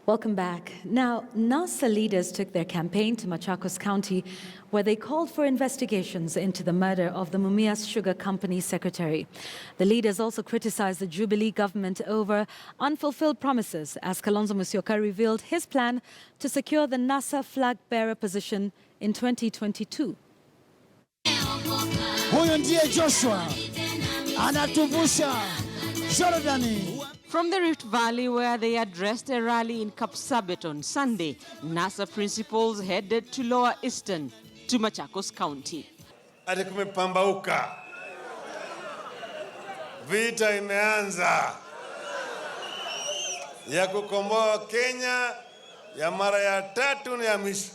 Welcome back. Now, NASA leaders took their campaign to Machakos County, where they called for investigations into the murder of the Mumias Sugar Company secretary. The leaders also criticized the Jubilee government over unfulfilled promises, as Kalonzo Musyoka revealed his plan to secure the NASA flag-bearer position in 2022. Huyo ndiye Joshua anatuvusha Jordani. From the Rift Valley, where they addressed a rally in Kapsabet on Sunday, NASA principals headed to Lower Eastern, to Machakos County. Ati kumepambauka. Vita imeanza. Ya kukomboa Kenya ya mara ya tatu na ya mwisho.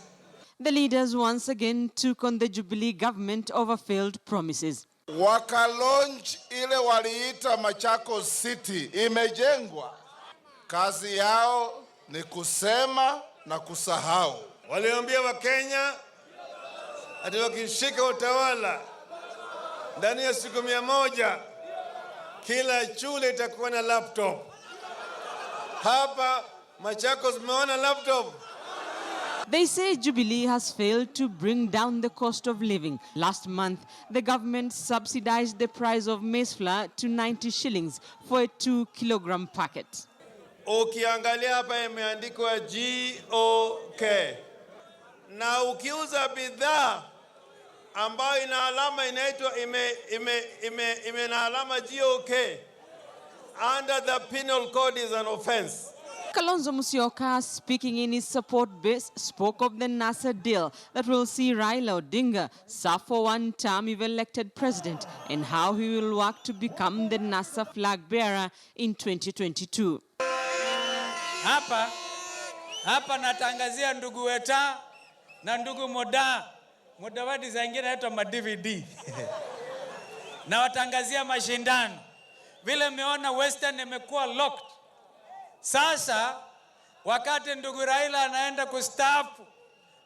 The leaders once again took on the Jubilee government over failed promises. Wakalaunch ile waliita Machakos City imejengwa. Kazi yao ni kusema na kusahau. Waliambia Wakenya ati wakishika utawala ndani ya siku 100 kila shule itakuwa na laptop. Hapa Machakos umeona laptop. They say Jubilee has failed to bring down the cost of living. Last month, the government subsidized the price of maize flour to 90 shillings for a 2-kilogram packet. Ukiangalia hapa imeandikwa GOK. Na ukiuza bidhaa ambayo ina alama inaitwa ime na alama GOK, under the penal code is an offense. Kalonzo Musyoka, speaking in his support base, spoke of the NASA deal that will see Raila Odinga serve for one term if elected president, and how he will work to become the NASA flag bearer in 2022. Hapa natangazia ndugu Weta na ndugu Mudavadi zingine hata ma-DVD. Na watangazia mashindano. Vile meona Western imekuwa locked. Sasa wakati ndugu Raila anaenda kustaafu,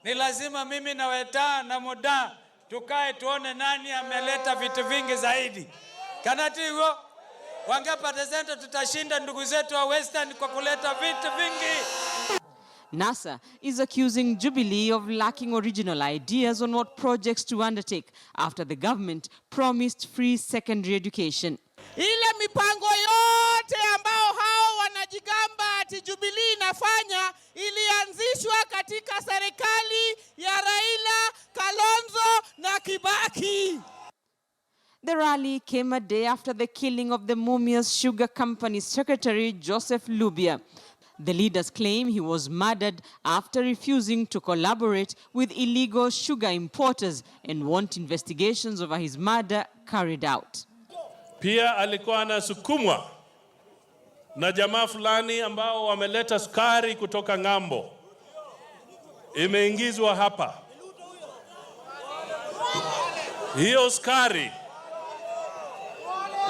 ni lazima mimi na Weta na Muda tukae tuone nani ameleta vitu vingi zaidi. Kanati huo wangepata senta tutashinda ndugu zetu wa Western kwa kuleta vitu vingi. NASA is accusing Jubilee of lacking original ideas on what projects to undertake after the government promised free secondary education. Ile mipango yote ambao hao wanajigamba ati Jubilee inafanya ilianzishwa katika serikali ya Raila, Kalonzo na Kibaki. The rally came a day after the killing of the Mumias Sugar Company secretary Joseph Lubia. The leaders claim he was murdered after refusing to collaborate with illegal sugar importers and want investigations over his murder carried out. Pia alikuwa anasukumwa na jamaa fulani ambao wameleta sukari kutoka ng'ambo. Imeingizwa hapa.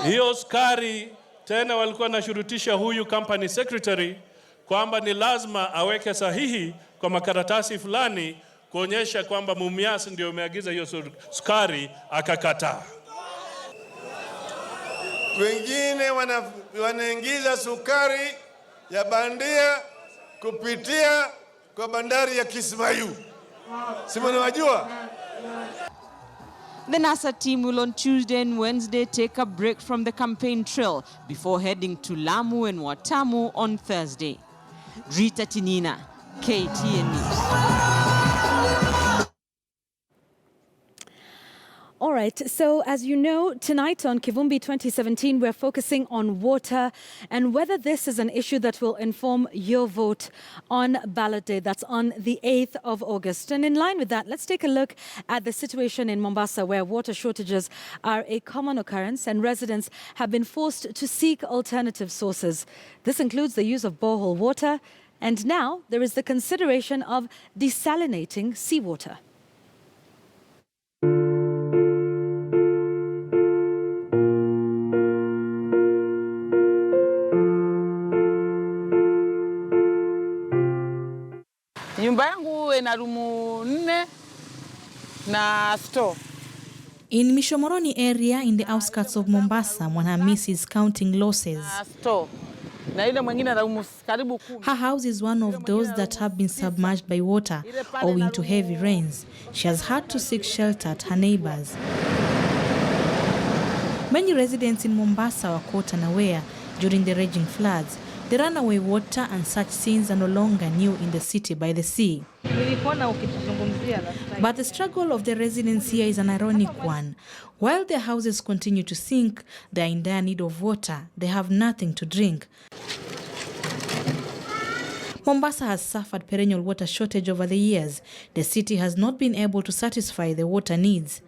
Hiyo sukari tena walikuwa nashurutisha huyu company secretary kwamba ni lazima aweke sahihi kwa makaratasi fulani kuonyesha kwamba Mumias ndio umeagiza hiyo sukari, akakataa. Wengine wanaingiza sukari ya bandia kupitia kwa bandari ya Kismayu. Sima nawajua? The NASA team will on Tuesday and Wednesday take a break from the campaign trail before heading to Lamu and Watamu on Thursday. Rita Tinina, KTN News. All right, so as you know, tonight on Kivumbi 2017, we're focusing on water and whether this is an issue that will inform your vote on ballot day. That's on the 8th of August. And in line with that, let's take a look at the situation in Mombasa, where water shortages are a common occurrence and residents have been forced to seek alternative sources. This includes the use of borehole water, and now there is the consideration of desalinating seawater. Nyumba yangu ina rumu 4 na store. In Mishomoroni area in the outskirts of Mombasa, Mwanamisi is counting losses. Store. Na ile mwingine anaumu karibu 10. Her house is one of those that have been submerged by water owing to heavy rains. She has had to seek shelter at her neighbors. Many residents in Mombasa were caught unaware during the raging floods. The runaway water and such scenes are no longer new in the city by the sea. But the struggle of the residents here is an ironic one. While their houses continue to sink, they are in dire need of water. They have nothing to drink. Mombasa has suffered perennial water shortage over the years. The city has not been able to satisfy the water needs.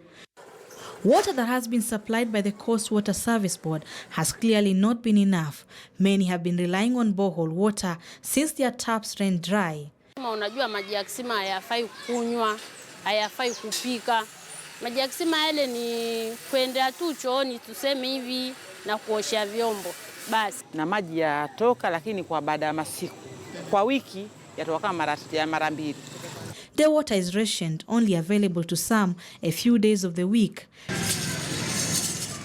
Water that has been supplied by the Coast Water Service Board has clearly not been enough. Many have been relying on borehole water since their taps ran dry. Unajua maji ya kisima hayafai kunywa, hayafai kupika. Maji ya kisima yale ni kwenda tu chooni tuseme hivi na kuosha vyombo basi. Na maji yatoka lakini kwa baada ya masiku. Kwa wiki yatoka mara mbili. The water is rationed, only available to some a few days of the week.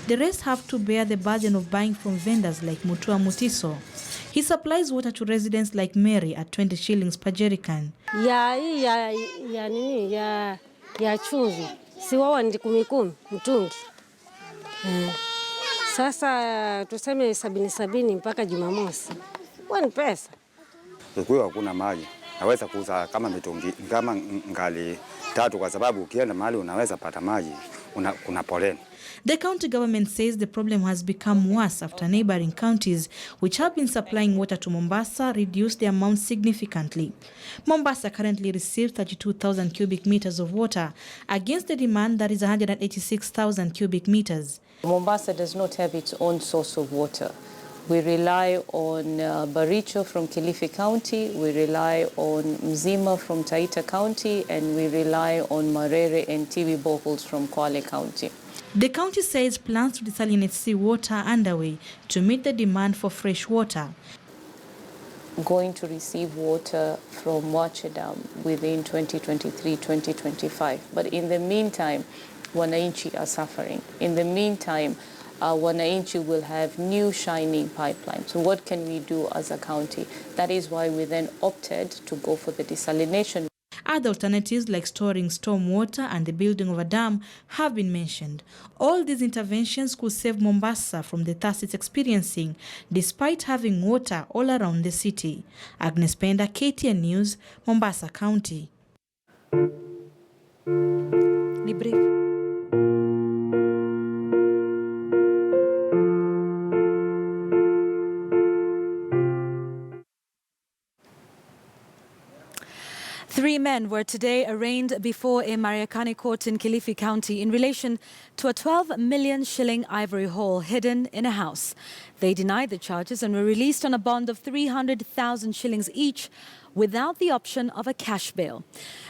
The rest have to bear the burden of buying from vendors like Mutua Mutiso. He supplies water to residents like Mary at 20 shillings per jerrycan. Ya chumvi. Si wawa ndi 10 mtungi. Sasa tuseme 70 mpaka Jumamosi. Wani pesa. Kwa hakuna maji. Naweza kuuza kama mitungi kama ngali 3 kwa sababu ukienda mahali unaweza pata maji kuna poleni. The county government says the problem has become worse after neighboring counties which have been supplying water to Mombasa reduced the amount significantly. Mombasa currently receives 32,000 cubic meters of water against the demand that is 186,000 cubic meters. Mombasa does not have its own source of water. We rely on Baricho from Kilifi County, we rely on Mzima from Taita County, and we rely on Marere and Tiwi boreholes from Kwale County. The county says plans to desalinate seawater are underway to meet the demand for fresh water. Going to receive water from Wache Dam within 2023-2025. But in the meantime, wananchi are suffering. In the meantime, wananchi will have new shining pipelines. So what can we do as a county? That is why we then opted to go for the desalination. Other alternatives like storing storm water and the building of a dam have been mentioned. All these interventions could save Mombasa from the thirst it's experiencing, despite having water all around the city. Agnes Penda, KTN News, Mombasa County. Libre. 3 men were today arraigned before a Mariakani court in Kilifi County in relation to a 12 million shilling ivory haul hidden in a house. They denied the charges and were released on a bond of 300,000 shillings each without the option of a cash bail.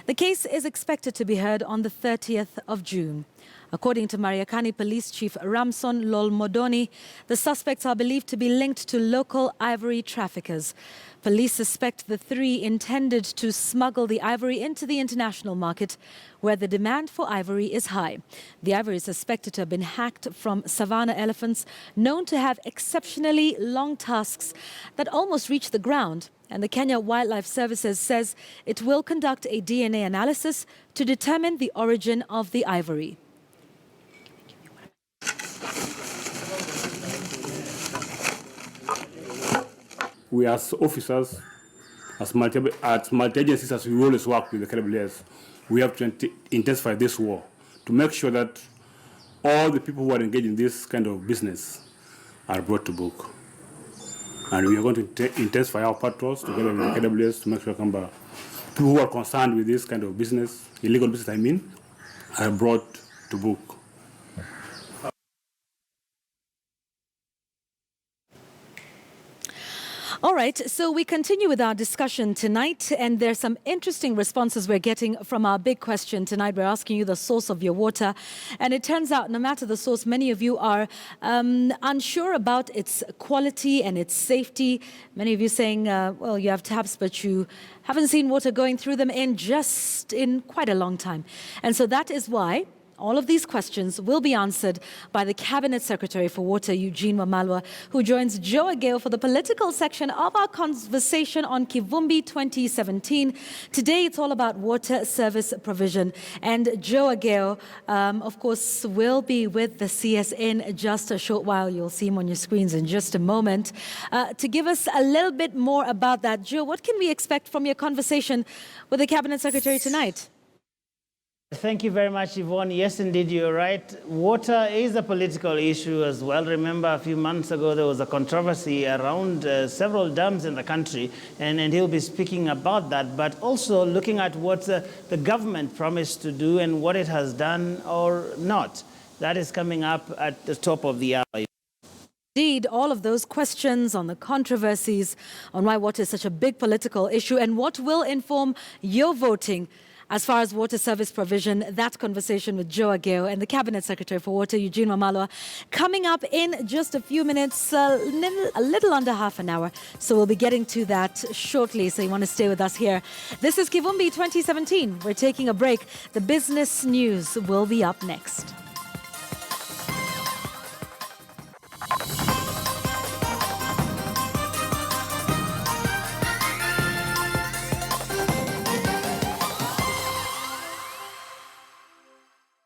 The case is expected to be heard on the 30th of June. According to Mariakani Police Chief Ramson Lolmodoni, the suspects are believed to be linked to local ivory traffickers. Police suspect the 3 intended to smuggle the ivory into the international market, where the demand for ivory is high. The ivory is suspected to have been hacked from savanna elephants, known to have exceptionally long tusks that almost reach the ground. And the Kenya Wildlife Services says it will conduct a DNA analysis to determine the origin of the ivory. We as officers, as multi-agencies, as we always work with the KWS, we have to intensify this war to make sure that all the people who are engaged in this kind of business are brought to book. And we are going to intensify our patrols together with the KWS to make sure that people who are concerned with this kind of business, illegal business I mean, are brought to book. All right, so we continue with our discussion tonight, and there's some interesting responses we're getting from our big question tonight. We're asking you the source of your water, and it turns out no matter the source, many of you are unsure about its quality and its safety. Many of you saying, well, you have taps, but you haven't seen water going through them in quite a long time. And so that is why All of these questions will be answered by the Cabinet Secretary for Water, Eugene Wamalwa, who joins Joe Ageo for the political section of our conversation on Kivumbi 2017. Today, it's all about water service provision. And Joe Ageo, of course, will be with the CS in just a short while. You'll see him on your screens in just a moment. To give us a little bit more about that, Joe, what can we expect from your conversation with the Cabinet Secretary tonight? Thank you very much, Yvonne. Yes, indeed, you're right. Water is a political issue as well. Remember, a few months ago, there was a controversy around several dams in the country, and he'll be speaking about that, but also looking at what the government promised to do and what it has done or not. That is coming up at the top of the hour. Indeed, all of those questions on the controversies, on why water is such a big political issue, and what will inform your voting as far as water service provision. That conversation with Joe Ageo and the Cabinet Secretary for Water, Eugene Wamalwa, coming up in just a few minutes, a little under half an hour. So we'll be getting to that shortly, so you want to stay with us here. This is Kivumbi 2017. We're taking a break. The business news will be up next.